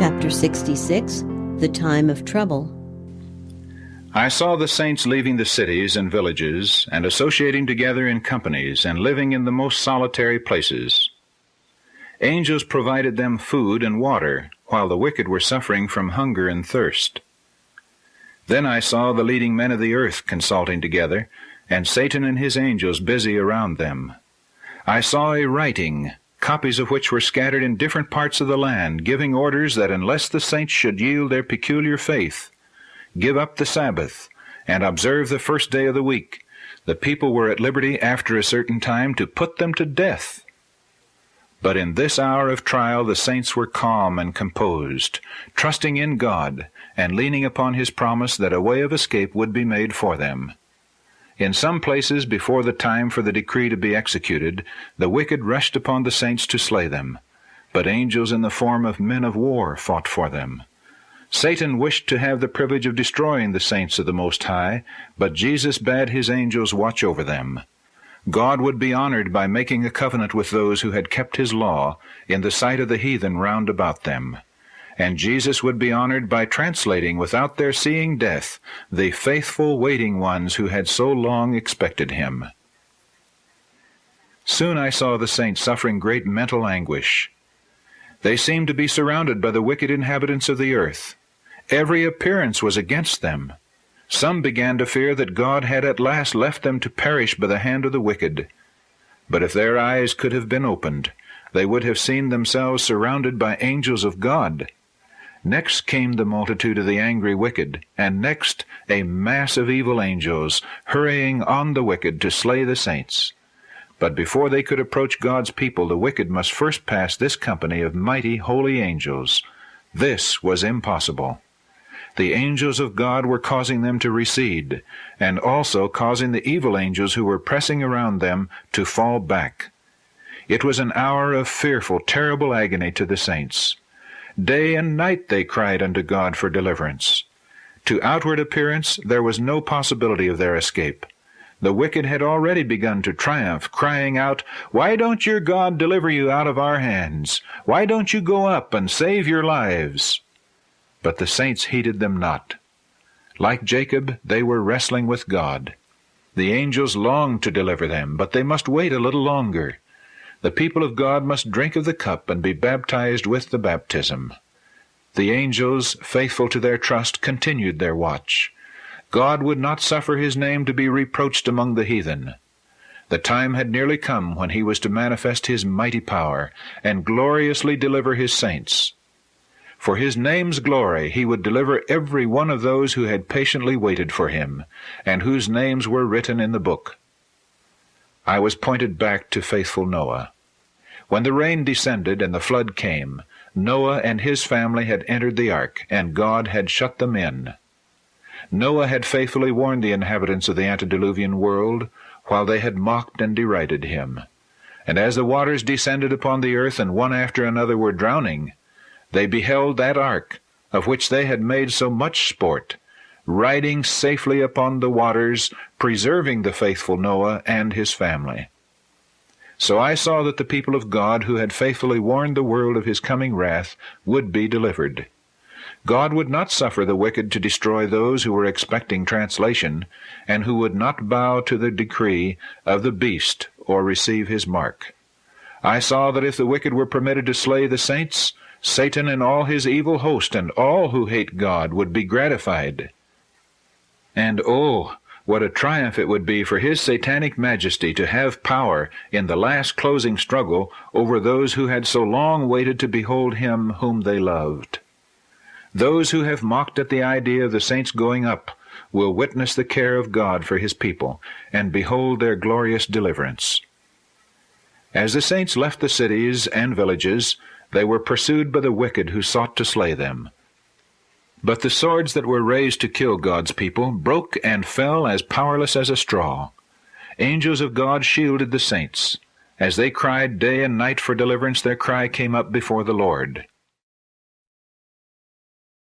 Chapter 66, The Time of Trouble. I saw the saints leaving the cities and villages, and associating together in companies, and living in the most solitary places. Angels provided them food and water, while the wicked were suffering from hunger and thirst. Then I saw the leading men of the earth consulting together, and Satan and his angels busy around them. I saw a writing, copies of which were scattered in different parts of the land, giving orders that unless the saints should yield their peculiar faith, give up the Sabbath, and observe the first day of the week, the people were at liberty after a certain time to put them to death. But in this hour of trial the saints were calm and composed, trusting in God, and leaning upon His promise that a way of escape would be made for them. In some places, before the time for the decree to be executed, the wicked rushed upon the saints to slay them, but angels in the form of men of war fought for them. Satan wished to have the privilege of destroying the saints of the Most High, but Jesus bade His angels watch over them. God would be honored by making a covenant with those who had kept His law in the sight of the heathen round about them. And Jesus would be honored by translating without their seeing death the faithful waiting ones who had so long expected Him. Soon I saw the saints suffering great mental anguish. They seemed to be surrounded by the wicked inhabitants of the earth. Every appearance was against them. Some began to fear that God had at last left them to perish by the hand of the wicked. But if their eyes could have been opened, they would have seen themselves surrounded by angels of God. Next came the multitude of the angry wicked, and next a mass of evil angels, hurrying on the wicked to slay the saints. But before they could approach God's people, the wicked must first pass this company of mighty holy angels. This was impossible. The angels of God were causing them to recede, and also causing the evil angels who were pressing around them to fall back. It was an hour of fearful, terrible agony to the saints. Day and night they cried unto God for deliverance. To outward appearance there was no possibility of their escape. The wicked had already begun to triumph, crying out, "Why don't your God deliver you out of our hands? Why don't you go up and save your lives?" But the saints heeded them not. Like Jacob, they were wrestling with God. The angels longed to deliver them, but they must wait a little longer. The people of God must drink of the cup and be baptized with the baptism. The angels, faithful to their trust, continued their watch. God would not suffer His name to be reproached among the heathen. The time had nearly come when He was to manifest His mighty power and gloriously deliver His saints. For His name's glory He would deliver every one of those who had patiently waited for Him, and whose names were written in the book. I was pointed back to faithful Noah. When the rain descended and the flood came, Noah and his family had entered the ark, and God had shut them in. Noah had faithfully warned the inhabitants of the antediluvian world, while they had mocked and derided him. And as the waters descended upon the earth, and one after another were drowning, they beheld that ark, of which they had made so much sport, riding safely upon the waters, preserving the faithful Noah and his family. So I saw that the people of God, who had faithfully warned the world of His coming wrath, would be delivered. God would not suffer the wicked to destroy those who were expecting translation, and who would not bow to the decree of the beast or receive his mark. I saw that if the wicked were permitted to slay the saints, Satan and all his evil host and all who hate God would be gratified. And oh, what a triumph it would be for His satanic majesty to have power in the last closing struggle over those who had so long waited to behold Him whom they loved. Those who have mocked at the idea of the saints going up will witness the care of God for His people, and behold their glorious deliverance. As the saints left the cities and villages, they were pursued by the wicked who sought to slay them. But the swords that were raised to kill God's people broke and fell as powerless as a straw. Angels of God shielded the saints. As they cried day and night for deliverance, their cry came up before the Lord.